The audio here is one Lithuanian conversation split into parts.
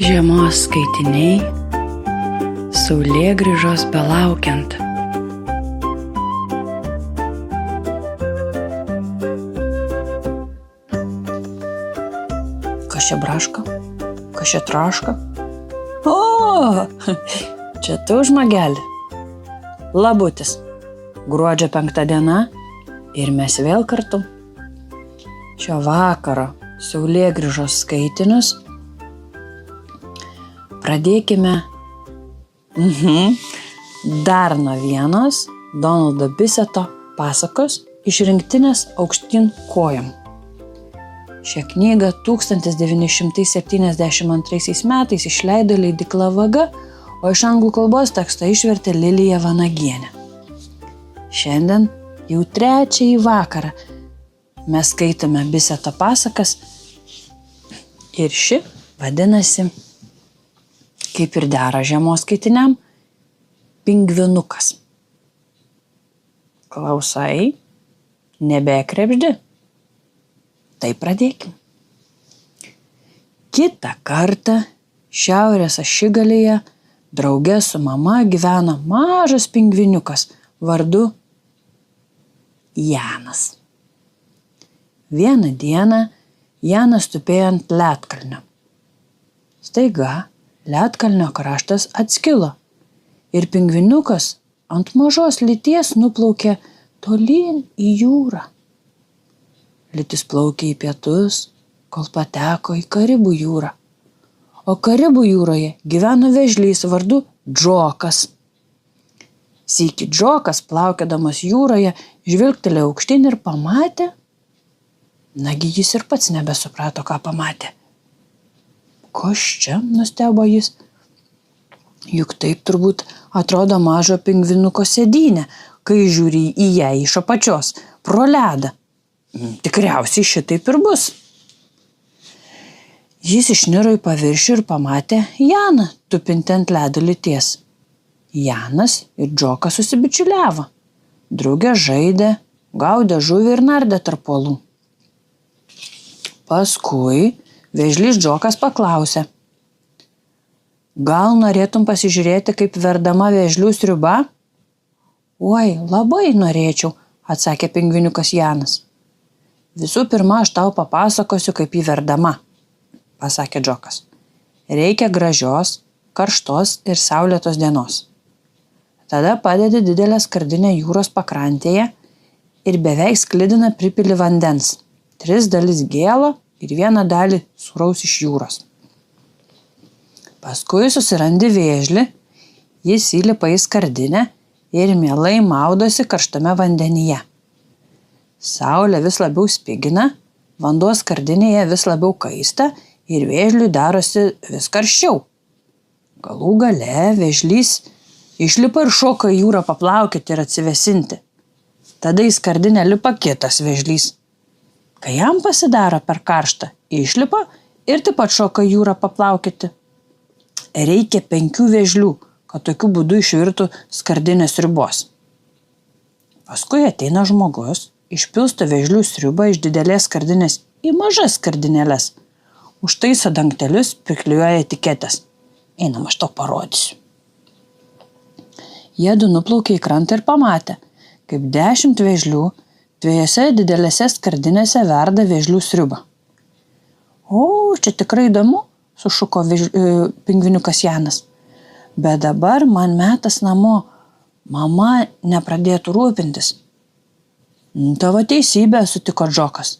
Žiemos skaitiniai, saulėgrįžos belaukiant. Kas čia braška? Kas čia traška? O, čia tu, žmogeli. Labutis. Gruodžio 5 diena ir mes vėl kartu. Šio vakaro saulėgrįžos skaitinius pradėkime dar nuo vienos Donaldo Biseto pasakos iš rinktinės Aukštyn kojom. Šią knygą 1972 metais išleido leidykla Vaga, o iš anglų kalbos tekstą išvertė Lilija Vanagienė. Šiandien jau 3. vakarą mes skaitome Biseto pasakas ir ši vadinasi, kaip ir dera žiemos skaitiniam, Pingvinukas. Klausai, nebekrebždi? Tai pradėkim. Kitą kartą šiaurės ašigalyje drauge su mama gyvena mažas pingviniukas vardu Janas. Vieną dieną Janas tupėjo ant ledkalnio. Staiga ledkalnio kraštas atskilo ir pingviniukas ant mažos lyties nuplaukė tolyn į jūrą. Lytis plaukė į pietus, kol pateko į Karibų jūrą. O Karibų jūroje gyveno vėžlys vardu Džokas. Sykį Džokas, plaukėdamas jūroje, žvilgtelėjo aukštyn ir pamatė. Nagi jis ir pats nebesuprato, ką pamatė. Kas čia, nustebo jis? Juk taip turbūt atrodo mažo pingvinuko sėdynė, kai žiūri į ją iš apačios, pro ledą. Tikriausiai šitaip ir bus. Jis išniro į paviršių ir pamatė Janą tupintį ant ledo lyties. Janas ir Džokas susibičiuliavo. Drauge žaidė, gaudė žuvį ir nardė tarp uolų. Paskui vėžlys Džokas paklausė. Gal norėtum pasižiūrėti, kaip verdama vėžlių sriuba? Oi, labai norėčiau, atsakė pingviniukas Janas. Visų pirma, aš tau papasakosiu, kaip jį verdama, pasakė Džokas. Reikia gražios, karštos ir saulėtos dienos. Tada padedi didelę skardinę jūros pakrantėje ir beveik sklidiną pripili vandens. 3 dalis gėlo ir 1 dalį sūraus iš jūros. Paskui susirandi vėžlį, jis įlipa į skardinę ir mielai maudosi karštame vandenyje. Saulė vis labiau spigina, vanduo skardinėje vis labiau kaista ir vėžliui darosi vis karščiau. Galų gale vėžlys išlipa ir šoka į jūrą paplaukėti ir atsivesinti. Tada į skardinę lipa kitas vėžlys. Kai jam pasidaro per karštą, išlipa ir taip pat šoka į jūrą paplaukėti. Reikia 5 vėžlių, kad tokiu būdu išvirtų skardinės sriubos. Paskui ateina žmogus, išpilsto vėžlių sriubą iš didelės skardinės į mažas skardinėles. Užtaiso dangtelius, priklijuoja etiketes. Einam, aš tau parodysiu. Jiedu nuplaukė į krantą ir pamatė, kaip 10 vėžlių 2 didelėse skardinėse verda vėžlių sriubą. O, čia tikrai įdomu, sušuko pingviniukas Janas. Bet dabar man metas namo, mama nepradėtų rūpintis. Tavo teisybė, sutiko Džokas.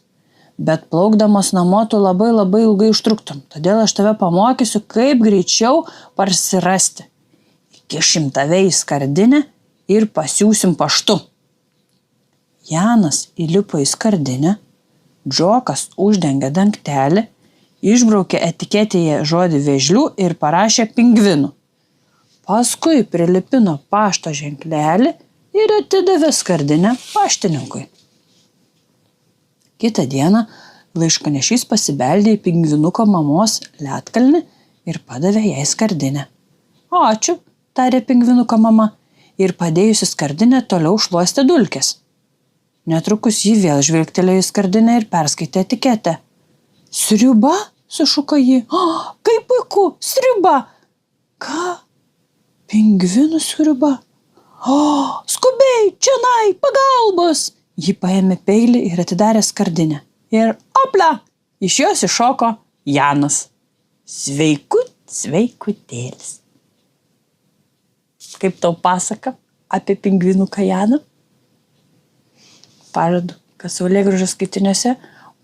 Bet plaukdamas namo tu labai ilgai užtruktum, todėl aš tave pamokysiu, kaip greičiau parsirasti. Įkišim tave į skardinę ir pasiūsim paštu. Janas įlipo į skardinę, Džokas uždengė dangtelį, išbraukė etiketėje žodį vėžlių ir parašė pingvinų. Paskui prilipino pašto ženklelį ir atidavė skardinę paštininkui. Kitą dieną laiškanešys pasibeldė į pingvinuko mamos ledkalnį ir padavė jai skardinę. Ačiū, tarė pingvinuko mama ir padėjusi skardinę toliau šluostė dulkes. Netrukus ji vėl žvilgtelėjo į skardinę ir perskaitė etiketę. Sriuba, sušuko ji. Kaip puiku, sriuba. Ką? Pingvinų sriuba? Skubiai, čionai, pagalbos. Ji paėmė peilį ir atidarė skardinę. Ir opla, iš jos iššoko Janas. Sveikutėlis. Kaip tau pasaka apie pingvinuką Janą? Pažadu, kad Saulėgrąžos skaitiniuose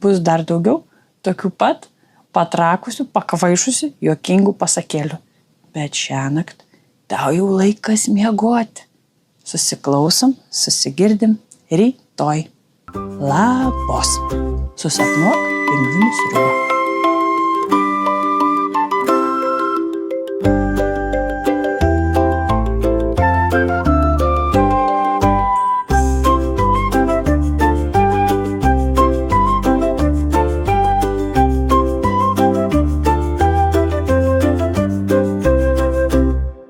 bus dar daugiau tokių pat patrakusių, pakvaišusių, juokingų pasakėlių. Bet šiąnakt tau jau laikas miegoti. Susiklausom, susigirdim rytoj. Labos. Susapnuok pingvinų sriubą.